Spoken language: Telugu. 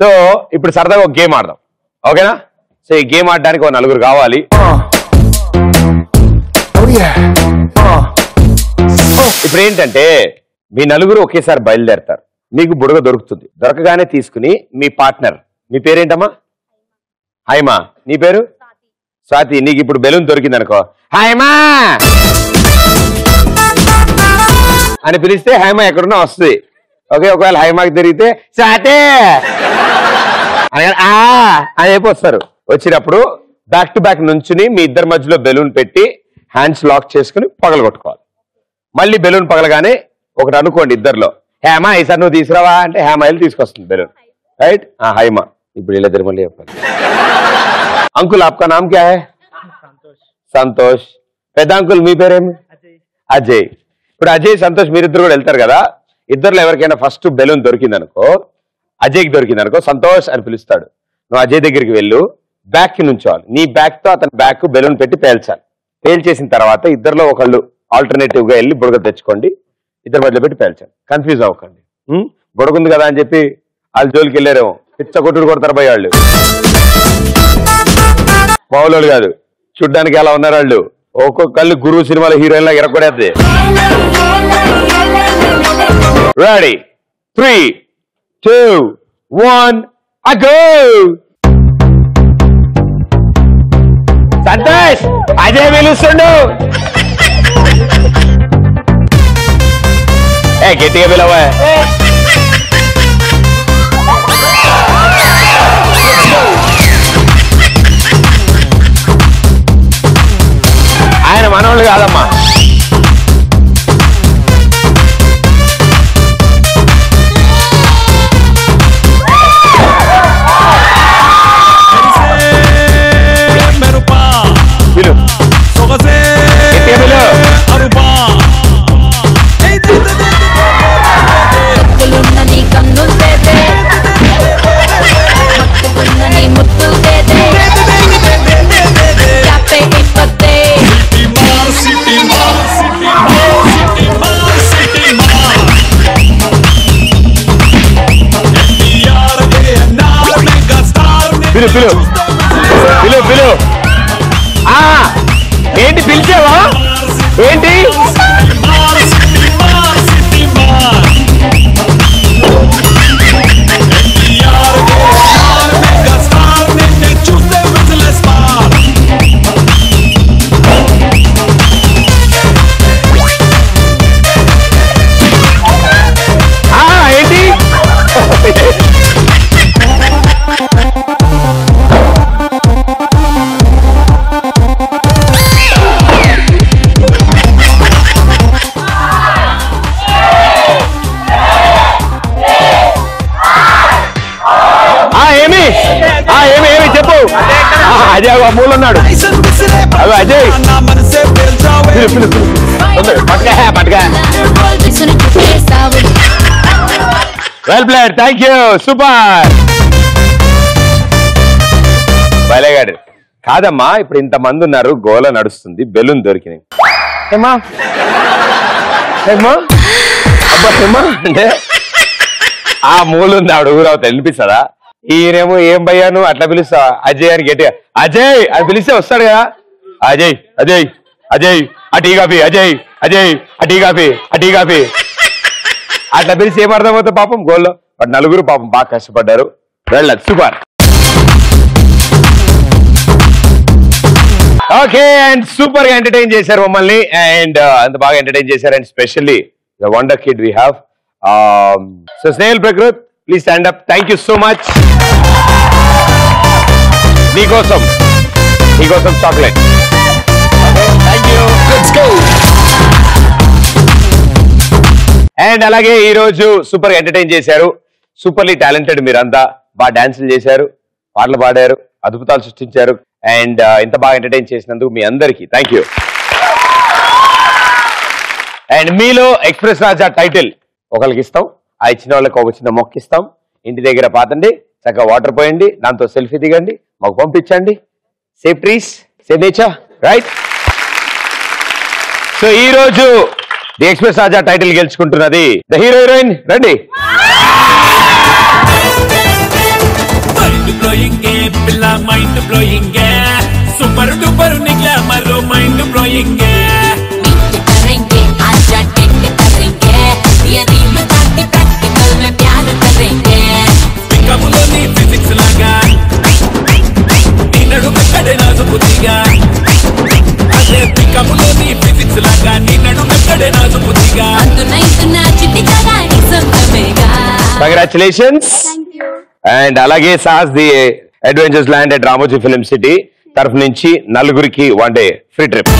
సో ఇప్పుడు సరదాగా ఒక గేమ్ ఆడదాం, ఓకేనా? సో ఈ గేమ్ ఆడడానికి ఒక నలుగురు కావాలి. ఇప్పుడు ఏంటంటే మీ నలుగురు ఒకేసారి బయలుదేరతారు. మీకు బుడగ దొరుకుతుంది. దొరకగానే తీసుకుని మీ పార్ట్నర్, మీ పేరేంటమ్మా? హైమా. నీ పేరు? స్వాతి. నీకు ఇప్పుడు బెలూన్ దొరికింది అనుకో, హైమా అని పిలిస్తే హైమా ఎక్కడున్నా వస్తుంది. ఓకే, ఒకవేళ హైమాకి దొరికితే స్వాతి అని చెప్పి వస్తారు. వచ్చినప్పుడు బ్యాక్ టు బ్యాక్ నుంచుని మీ ఇద్దరి మధ్యలో బెలూన్ పెట్టి హ్యాండ్స్ లాక్ చేసుకుని పగలగొట్టుకోవాలి. మళ్ళీ బెలూన్ పగలగానే ఒకటి అనుకోండి ఇద్దరిలో, హేమా ఈసారి నువ్వు తీసుకురావా అంటే హేమా వెళ్ళి తీసుకొస్తుంది బెలూన్, రైట్? హైమా. ఇప్పుడు ఇలా మళ్ళీ చెప్పాలి. అంకుల్ ఆప్కా నామ్ క్యా హై? సంతోష్. పెద్ద అంకుల్ మీ పేరేమి? అజయ్. ఇప్పుడు అజయ్ సంతోష్ మీరిద్దరు కూడా వెళ్తారు కదా. ఇద్దరులో ఎవరికైనా ఫస్ట్ బెలూన్ దొరికింది అనుకో, అజయ్కి దొరికింది అనుకో సంతోష్ అని పిలుస్తాడు. నువ్వు అజయ్ దగ్గరికి వెళ్ళు, బ్యాక్ కి నుంచోవాలి. నీ బ్యాక్ తో అతని బ్యాక్ బెలూన్ పెట్టి పేల్చాలి. పేల్చేసిన తర్వాత ఇద్దరులో ఒకళ్ళు ఆల్టర్నేటివ్ గా వెళ్ళి బుడగ తెచ్చుకోండి, ఇద్దరు మధ్యలో పెట్టి పేల్చాలి. కన్ఫ్యూజ్ అవ్వకండి. బుడగుంది కదా అని చెప్పి వాళ్ళు జోలికి వెళ్ళారేమో, పిచ్చ కొట్టుడు కొడతారు పోయి వాళ్ళు. మామూలు కాదు, చూడ్డానికి ఎలా ఉన్నారు వాళ్ళు. ఒక్కొక్కళ్ళు గురువు సినిమాలో హీరోయిన్ లాగా ఎరకొడేది. రెడీ, 3, 2, 1 అగో. సంతోష్ అజయ్ పిలుస్తుండు. గట్టిగా పిలవా. ఆయన మనోళ్ళు కాదమ్మా. పిలు ఏంటి పిలిచావా ఏంటి? అజయ్ మూలు ఉన్నాడు. Ajay well played, thank you, super. బలేగాడు. కాదమ్మా, ఇప్పుడు ఇంతమంది ఉన్నారు, గోల నడుస్తుంది, బెలూన్ దొరికినాయి. ఏమా ఏమా అబ్బా ఏమా అంటే ఆ మూలుంది ఆవిడ ఊరవుతా వినిపిస్తుందా? ఈయనేమో ఏం భయ్యాను అట్లా పిలుస్తా అజయ్ అని గట్టిగా అజయ్ అని పిలిస్తే వస్తాడు కదా. అజయ్ అజయ్ అజయ్ అటీ కాపీ, అజయ్ అజయ్ అటీ కాపీ, అటీ కాపీ అట్లా పిలిచి ఏం అర్థమవుతుంది పాపం గోల్లో. బట్ నలుగురు పాపం బాగా కష్టపడ్డారు. వెళ్ళదు, సూపర్. ఓకే, అండ్ సూపర్ గా ఎంటర్టైన్ చేశారు మమ్మల్ని, అండ్ అంత బాగా ఎంటర్టైన్ చేశారు. And specially the wonder kid we have. So Snehal Prakrut, please stand up. Thank you so much. నీకోసం chocolate. Thank you. Let's go. And అలాగే ఈ రోజు సూపర్ ఎంటర్టైన్ చేశారు. సూపర్లీ టాలెంటెడ్ మీరంతా. బాగా డాన్సులు చేశారు, పాటలు పాడారు, అద్భుతాలు సృష్టించారు. అండ్ ఇంత బాగా ఎంటర్టైన్ చేసినందుకు మీ అందరికీ థ్యాంక్ యూ. అండ్ మీలో ఎక్స్ప్రెస్ రాజా టైటిల్ ఒకరికి ఇస్తాం, ఆ ఇచ్చిన వాళ్ళకి ఒక చిన్న మొక్క ఇస్తాం. ఇంటి దగ్గర పాతండి, చక్కగా వాటర్ పోయండి, దాంతో సెల్ఫీ దిగండి, మాకు పంపించండి. Save trees, save nature, right? So ఈ రోజు ది ఎక్స్ప్రెస్ రాజా టైటిల్ గెలుచుకుంటున్నది ద హీరో హీరోయిన్. రండి. కంగ్రాచులేషన్స్. అండ్ అలాగే Sahas the Adventures Land at Ramoji Film City తరఫు నుంచి నలుగురికి 1 డే ఫ్రీ ట్రిప్.